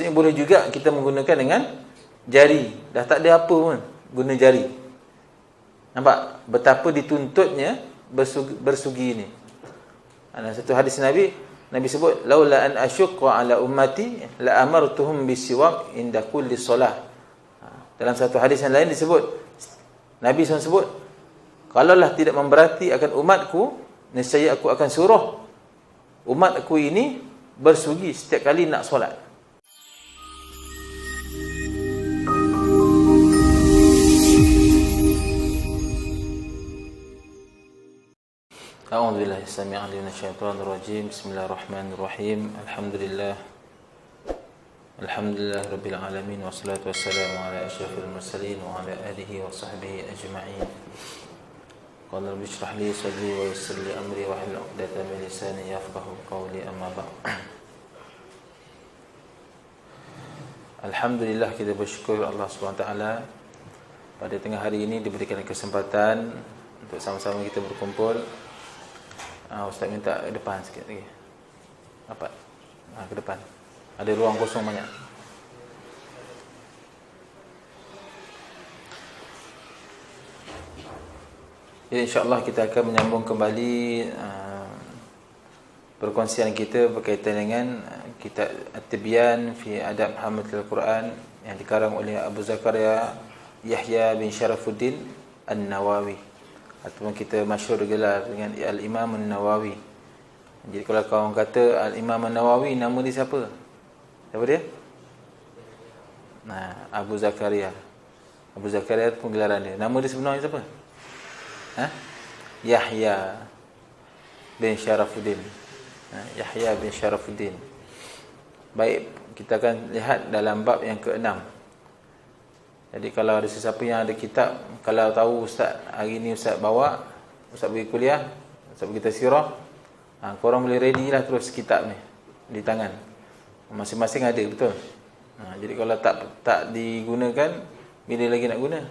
Boleh juga kita menggunakan dengan jari. Dah tak ada apa pun, guna jari. Nampak betapa dituntutnya bersugi ini. Ada satu hadis Nabi sebut, laula an asyqa ala ummati la amartuhum bisiwak inda kulli solah. Dalam satu hadis yang lain disebut, Nabi SAW sebut, kalaulah tidak memberati akan umatku, nescaya aku akan suruh umat aku ini bersugi setiap kali nak solat. A'udzubillahi as-sami'il 'alim minasyaitonir rajim. Bismillahirrahmanirrahim. Alhamdulillah rabbil alamin wassalatu wassalamu ala asyrafil mursalin wa ala alihi wa sahbihi ajma'in. Qala rabbi shrah li sadri wa yassir li amri wa hlul 'uqdatam min lisani yafqahu qawli, amma ba'd. Alhamdulillah, kita bersyukur Allah SWT pada tengah hari ini diberikan kesempatan untuk sama-sama kita berkumpul. Ustaz minta ke depan sikit lagi. Dapat? Ke depan. Ada ruang kosong banyak. Jadi insya-Allah kita akan menyambung kembali perkongsian kita berkaitan dengan kitab At-Tibyan fi Adab Hamatul Quran yang dikarang oleh Abu Zakaria Yahya bin Sharafuddin An-Nawawi, ataupun kita masyhur gelar dengan Al-Imam An-Nawawi. Jadi kalau kawan kata Al-Imam An-Nawawi, nama dia siapa? Siapa dia? Abu Zakaria. Abu Zakaria itu penggelaran dia. Nama dia sebenarnya siapa? Yahya bin Sharafuddin. Yahya bin Sharafuddin. Baik, kita akan lihat dalam bab yang ke-6. Jadi kalau ada sesiapa yang ada kitab, kalau tahu Ustaz hari ni Ustaz bawa, Ustaz pergi kuliah, Ustaz pergi tazkirah, korang boleh ready lah terus kitab ni di tangan. Masing-masing ada, betul. Jadi kalau tak digunakan, bila lagi nak guna?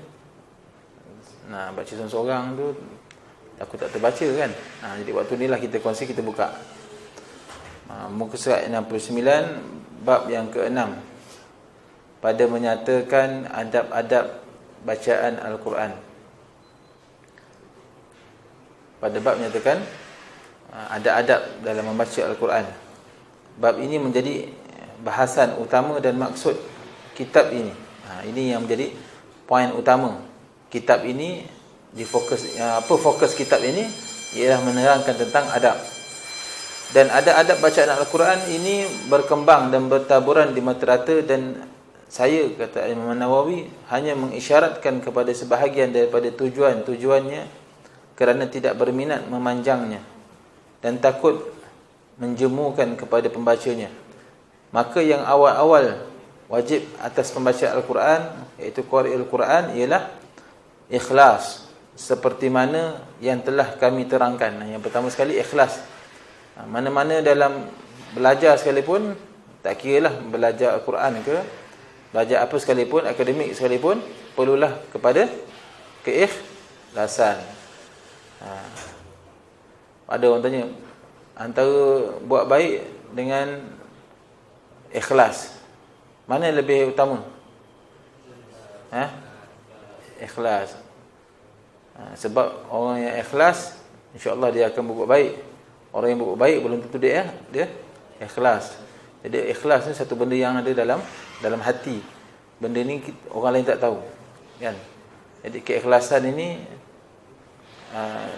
Baca seorang-seorang tu takut tak terbaca kan. Jadi waktu ni lah kita kongsi, kita buka muka surat 69, bab yang ke-6, pada menyatakan adab-adab bacaan Al-Quran. Pada bab menyatakan adab-adab dalam membaca Al-Quran. Bab ini menjadi bahasan utama dan maksud kitab ini. Ini yang menjadi poin utama. Kitab ini fokus kitab ini ialah menerangkan tentang adab. Dan adab-adab bacaan Al-Quran ini berkembang dan bertaburan di mata-rata, dan saya, kata Imam Nawawi, hanya mengisyaratkan kepada sebahagian daripada tujuannya kerana tidak berminat memanjangnya dan takut menjemukan kepada pembacanya. Maka yang awal-awal wajib atas pembaca Al-Quran, iaitu qari Al-Quran, ialah ikhlas, seperti mana yang telah kami terangkan. Yang pertama sekali, ikhlas. Mana-mana dalam belajar sekalipun, tak kiralah belajar Al-Quran ke, belajar apa sekalipun, akademik sekalipun, perlulah kepada keikhlasan. Ada orang tanya, antara buat baik dengan ikhlas, mana yang lebih utama? Ikhlas. Sebab orang yang ikhlas, insya-Allah dia akan berbuat baik. Orang yang berbuat baik belum tentu dia ikhlas. Jadi ikhlas ni satu benda yang ada dalam hati. Benda ni orang lain tak tahu, kan? Jadi keikhlasan ini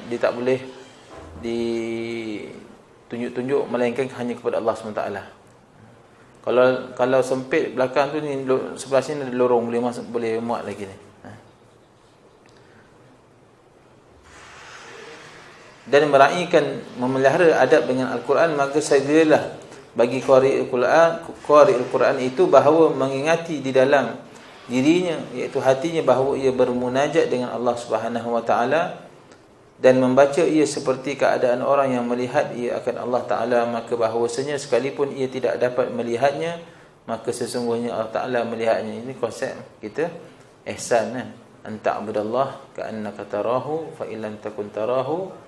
dia tak boleh ditunjuk-tunjuk melainkan hanya kepada Allah SWT. Kalau sempit belakang tu ni, sebelah sini ada lorong, boleh muat lagi ni. Dan meraihkan, memelihara adab dengan Al-Quran, maka segeralah bagi qari Al-Quran itu bahawa mengingati di dalam dirinya, iaitu hatinya, bahawa ia bermunajat dengan Allah Subhanahu Wa Taala dan membaca ia seperti keadaan orang yang melihat ia akan Allah Taala, maka bahawasanya sekalipun ia tidak dapat melihatnya, maka sesungguhnya Allah Taala melihatnya. Ini konsep kita ihsan, an ta'budallah ka'annaka tarahu fa in lam takun tarahu,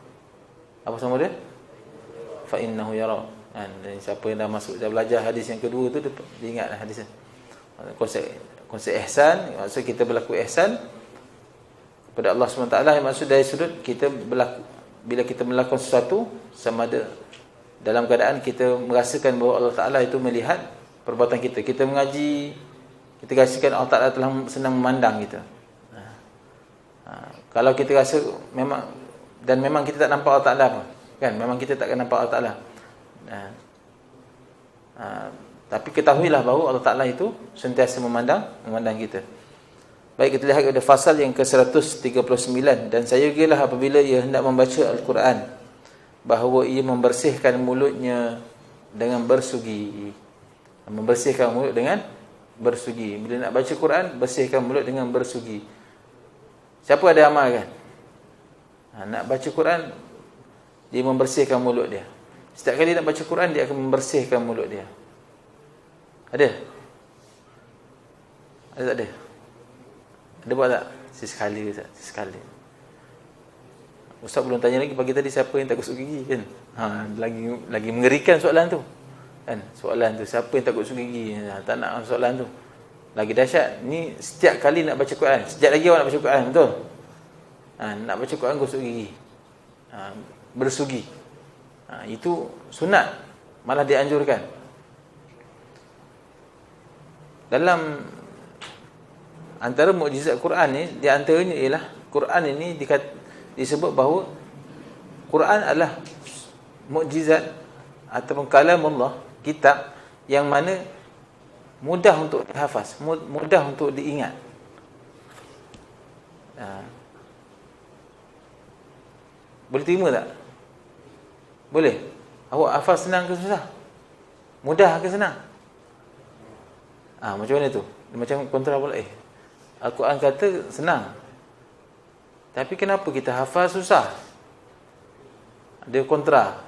apa sama dia? Fa innahu yara. Kan, dan siapa yang dah masuk dah belajar hadis yang kedua tu, dia ingatlah hadis ni. Konsep ihsan, maksud kita berlaku ihsan kepada Allah SWT, yang maksud dari sudut kita berlaku, bila kita melakukan sesuatu, sama ada dalam keadaan kita merasakan bahawa Allah Ta'ala itu melihat perbuatan kita. Kita mengaji, kita rasakan Allah Ta'ala telah senang memandang kita. Kalau kita rasa memang, dan memang kita tak nampak Allah Ta'ala pun, kan, memang kita takkan nampak Allah Ta'ala. Tapi ketahuilah bahawa Allah Ta'ala itu sentiasa memandang kita. Baik, kita lihat pada fasal yang ke-139. Dan saya kira apabila ia hendak membaca Al-Quran, bahawa ia membersihkan mulutnya dengan bersugi. Membersihkan mulut dengan bersugi. Bila nak baca Quran, bersihkan mulut dengan bersugi. Siapa ada amalkan? Nak baca Quran, dia membersihkan mulut dia. Setiap kali nak baca Quran, dia akan membersihkan mulut dia. Ada? Ada tak ada? Ada buat tak? Sesekali Ustaz, sesekali. Ustaz belum tanya lagi pagi tadi siapa yang takut gosok gigi, kan? Lagi mengerikan soalan tu. Kan? Soalan tu, siapa yang takut gosok gigi? Tak nak soalan tu. Lagi dahsyat, ni setiap kali nak baca Quran. Sejak lagi awak nak baca Quran, betul? Nak baca Quran, gosok gigi. Bersugi. Itu sunat, malah dianjurkan. Dalam antara mukjizat Quran ni, di antaranya ialah Quran ini disebut bahawa Quran adalah mukjizat ataupun kalamullah, kitab yang mana mudah untuk dihafaz, mudah untuk diingat. Boleh terima tak? Boleh? Awak hafaz senang ke susah? Mudah ke senang? Macam mana tu? Macam kontra pula. Al-Quran kata senang, tapi kenapa kita hafaz susah? Dia kontra.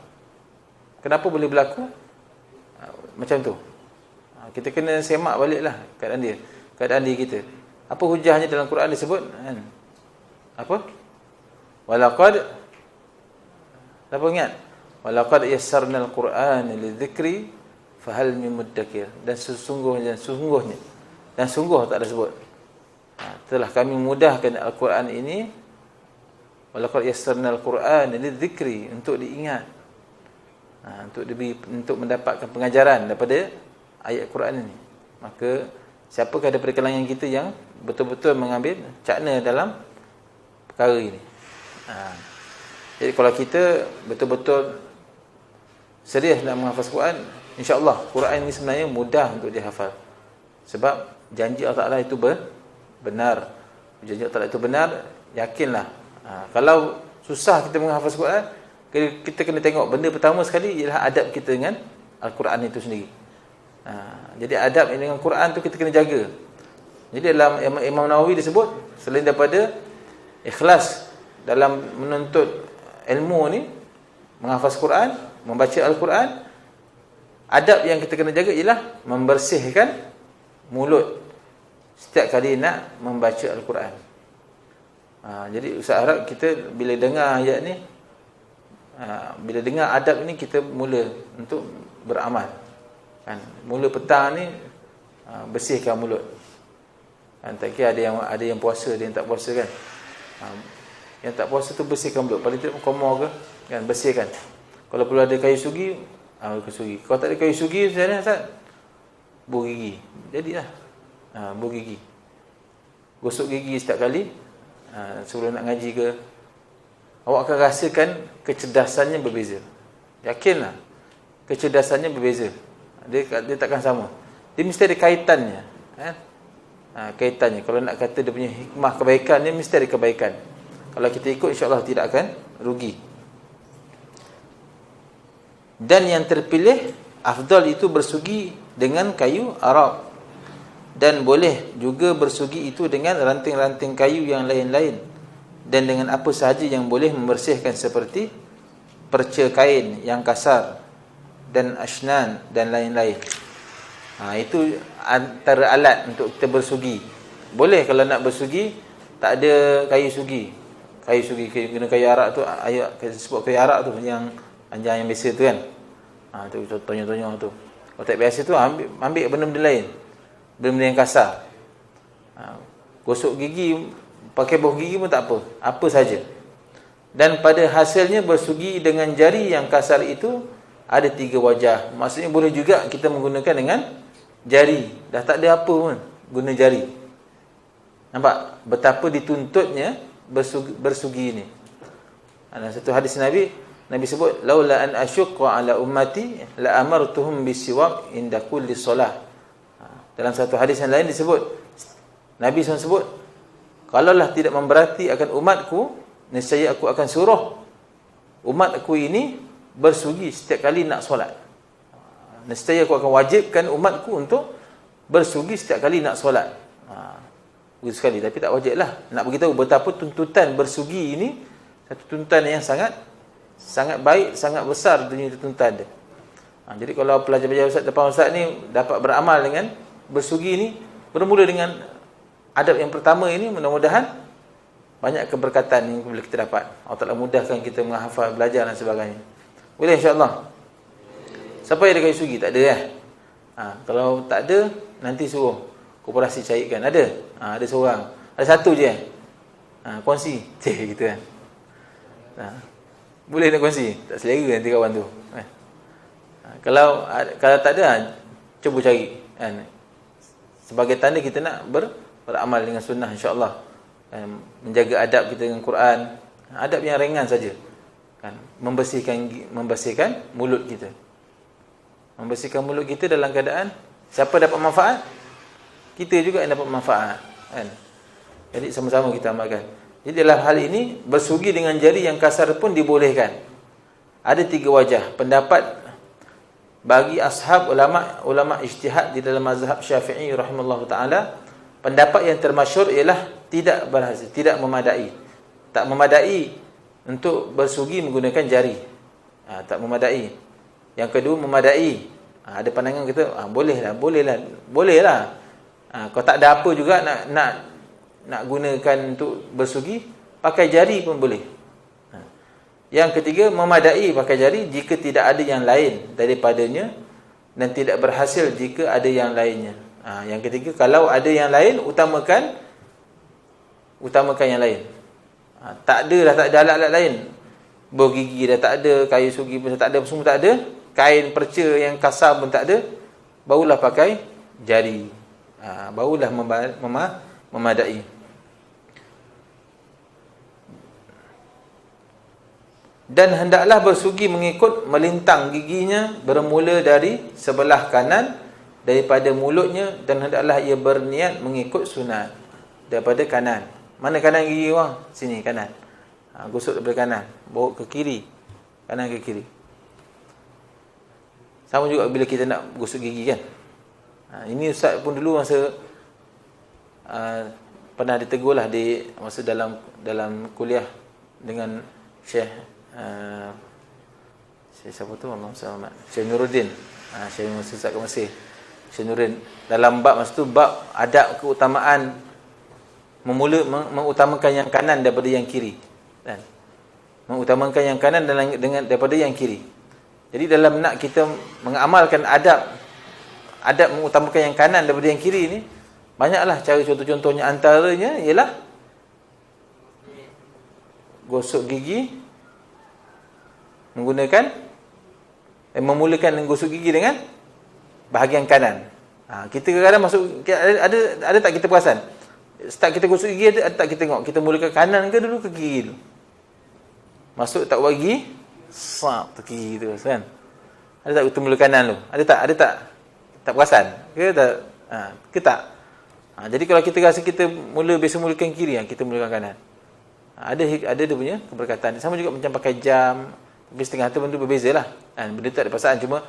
Kenapa boleh berlaku macam tu? Kita kena semak baliklah keadaan dia kita. Apa hujahnya dalam Quran disebut? Apa? Walaqad, apa ingat? Walaqad yassarnal Qur'ana lidzikri fahal min muddakir. Dan sungguh tak ada sebut. Telah kami mudahkan Al-Quran ini, walaqad yassarnal Qur'ana lidzikri, untuk diingat, untuk mendapatkan pengajaran daripada ayat Quran ini. Maka siapakah daripada kalangan kita yang betul-betul mengambil cakna dalam perkara ini? Jadi kalau kita betul-betul serius nak menghafaz Quran, insya-Allah Quran ini sebenarnya mudah untuk dihafal. Sebab janji Allah Ta'ala itu benar. Janji Allah Ta'ala itu benar, yakinlah. Kalau susah kita menghafaz Quran, kita kena tengok benda pertama sekali ialah adab kita dengan Al-Quran itu sendiri. Jadi adab dengan Quran tu kita kena jaga. Jadi dalam Imam Nawawi disebut, selain daripada ikhlas dalam menuntut ilmu ni, menghafaz Quran, membaca Al-Quran, adab yang kita kena jaga ialah membersihkan mulut setiap kali nak membaca Al-Quran. Jadi Ustaz harap kita bila dengar ayat ni, bila dengar adab ni, kita mula untuk beramal. Kan, mula petang ni bersihkan mulut. Kan, tak kira ada yang puasa, ada yang tak puasa, kan. Yang tak puasa tu bersihkan mulut, paling tidak komor ke, kan, bersihkan. Kalau perlu ada kayu sugi, kayu sugi. Kalau tak ada kayu sugi, sebenarnya Ustaz, buh gigi. Jadilah buh gigi. Gosok gigi setiap kali sebelum nak ngaji ke. Awak akan rasakan kecerdasannya berbeza. Yakinlah, kecerdasannya berbeza. Dia takkan sama. Dia mesti ada kaitannya. Kaitannya. Kalau nak kata dia punya hikmah kebaikan, dia mesti ada kebaikan. Kalau kita ikut, insya-Allah tidak akan rugi. Dan yang terpilih, afdal itu bersugi dengan kayu Arab. Dan boleh juga bersugi itu dengan ranting-ranting kayu yang lain-lain. Dan dengan apa sahaja yang boleh membersihkan, seperti perca kain yang kasar dan asnan dan lain-lain. Itu antara alat untuk kita bersugi. Boleh kalau nak bersugi, tak ada kayu sugi. Kayu sugi, kena kayu arak tu, ayat sebut kayu arak tu yang biasa tu, kan. Tu contohnya tu. Kalau tak biasa tu ambil benda-benda lain. Benda-benda yang kasar. Gosok gigi, pakai buah gigi pun tak apa. Apa saja. Dan pada hasilnya bersugi dengan jari yang kasar itu ada 3 wajah. Maksudnya boleh juga kita menggunakan dengan jari. Dah tak ada apa pun guna jari. Nampak betapa dituntutnya bersugi ini. Ada satu hadis Nabi sebut laula an asyqa ala ummati la amartuhum bisiwak inda kulli solah. Dalam satu hadis yang lain disebut Nabi SAW sebut, kalaulah tidak memberati akan umatku, nescaya aku akan suruh umat aku ini bersugi setiap kali nak solat. Nescaya aku akan wajibkan umatku untuk bersugi setiap kali nak solat. Begitu sekali, tapi tak wajib lah. Nak beritahu betapa tuntutan bersugi ini satu tuntutan yang sangat baik, sangat besar dunia tuntutan dia. Jadi kalau pelajar-pelajar Ustaz depan Ustaz ni dapat beramal dengan bersugi ni, bermula dengan adab yang pertama ini, mudah-mudahan banyak keberkatan yang boleh kita dapat. Allah Ta'ala mudahkan kita menghafal, belajar dan sebagainya. Boleh insya-Allah. Siapa yang ada kayu sugi? Tak ada eh? Kalau tak ada, nanti suruh koperasi carikan. Ada? Ada seorang. Ada satu je eh? Kongsi. Gitu kan. Boleh nak kongsi? Tak selera nanti kawan tu. Kalau tak ada, cuba cari. Sebagai tanda kita nak beramal dengan sunnah insya-Allah. Menjaga adab kita dengan Quran. Adab yang ringan saja. Membersihkan mulut kita. Membersihkan mulut kita dalam keadaan siapa dapat manfaat? Kita juga yang dapat manfaat. Jadi sama-sama kita amalkan. Jadi dalam hal ini bersugi dengan jari yang kasar pun dibolehkan. Ada 3 wajah. Pendapat bagi ashab ulama ijtihad di dalam mazhab Syafi'i rahimallahu taala, pendapat yang termasyhur ialah tidak berhasil, tidak memadai. Tak memadai untuk bersugi menggunakan jari. Tak memadai. Yang kedua memadai. Ada pandangan kita bolehlah. Kalau tak ada apa juga nak gunakan untuk bersugi, pakai jari pun boleh. Yang ketiga memadai pakai jari jika tidak ada yang lain daripadanya, dan tidak berhasil jika ada yang lainnya. Yang ketiga, kalau ada yang lain, utamakan yang lain. Tak ada alat-alat lain. Buah gigi dah tak ada, kayu sugi pun tak ada, semua tak ada. Kain perca yang kasar pun tak ada. Barulah pakai jari. Barulah memadai. Dan hendaklah bersugi mengikut melintang giginya bermula dari sebelah kanan daripada mulutnya, dan hendaklah ia berniat mengikut sunat daripada kanan. Mana kanan gigi orang? Sini kanan. Gosok daripada kanan, bawa ke kiri. Kanan ke kiri. Sama juga bila kita nak gosok gigi kan. Ini Ustaz pun dulu masa pernah ditegurlah di masa dalam kuliah dengan Syekh siapa tu? Syekh Nuruddin. Syekh Ustaz ke Mesir. Syekh Nuruddin. Dalam bab masa tu, bab adab keutamaan mengutamakan yang kanan daripada yang kiri. Dan mengutamakan yang kanan daripada yang kiri. Jadi dalam nak kita mengamalkan adab mengutamakan yang kanan daripada yang kiri ni, banyaklah cara. Contoh-contohnya antaranya ialah gosok gigi memulakan gosok gigi dengan bahagian kanan. Kita kadang-kadang masuk, ada tak kita perasan? Start kita gosok gigi, ada tak kita tengok? Kita mulakan kanan ke dulu ke kiri dulu? Masuk tak buat gigi, sap ke kiri tu kan? Ada tak kita mula kanan dulu? Ada tak? Tak perasan? Ke tak? Jadi kalau kita rasa kita biasa mulakan kiri, kita mulakan kanan. Ada dia punya keberkatan. Sama juga macam pakai jam. Tapi setengah tu benda berbeza lah. Benda tu ada perasaan. Cuma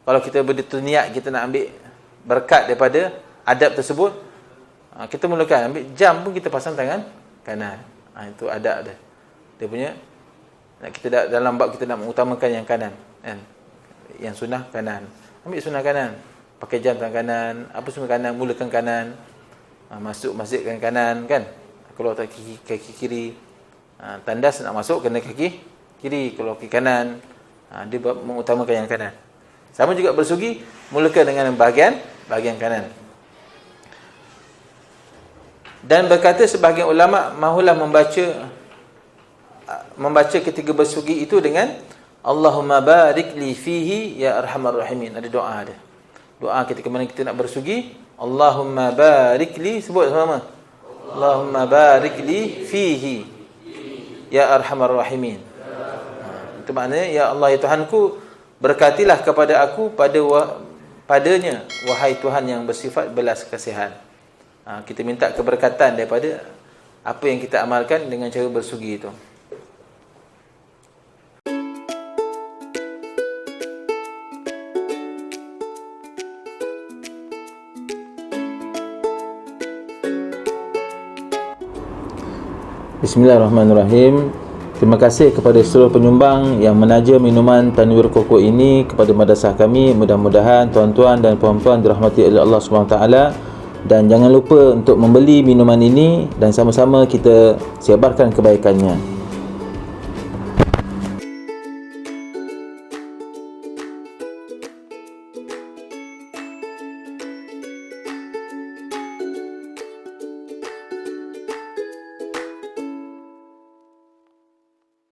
kalau kita betul niat kita nak ambil berkat daripada adab tersebut, kita mulakan ambil jam pun kita pasang tangan kanan. Itu adab dia. Dia punya, kita dalam bab kita nak mengutamakan yang kanan kan? Yang sunnah kanan, ambil sunnah kanan, pakai jam tangan kanan, apa semua kanan, mulakan kanan, masuk masjid kanan kan, kalau tak kaki kiri, tandas nak masuk kena kaki kiri, kalau kaki kanan, dia mengutamakan yang kanan. Sama juga bersugi, mulakan dengan bahagian kanan. Dan berkata sebahagian ulama, mahulah membaca ketika bersugi itu dengan Allahumma barik li fihi ya arhamar rahimin. Ada doa ada. Doa ketika mana kita nak bersugi, Allahumma barik li, sebut sama-sama. Allahumma barik li fihi ya arhamar rahimin. Itu maknanya, ya Allah ya Tuhanku, berkatilah kepada aku padanya, wahai Tuhan yang bersifat belas kasihan. Kita minta keberkatan daripada apa yang kita amalkan dengan cara bersugi itu. Bismillahirrahmanirrahim. Terima kasih kepada seluruh penyumbang yang menaja minuman Tanwir Koko ini kepada madrasah kami. Mudah-mudahan tuan-tuan dan puan-puan dirahmati oleh Allah SWT. Dan jangan lupa untuk membeli minuman ini dan sama-sama kita sebarkan kebaikannya.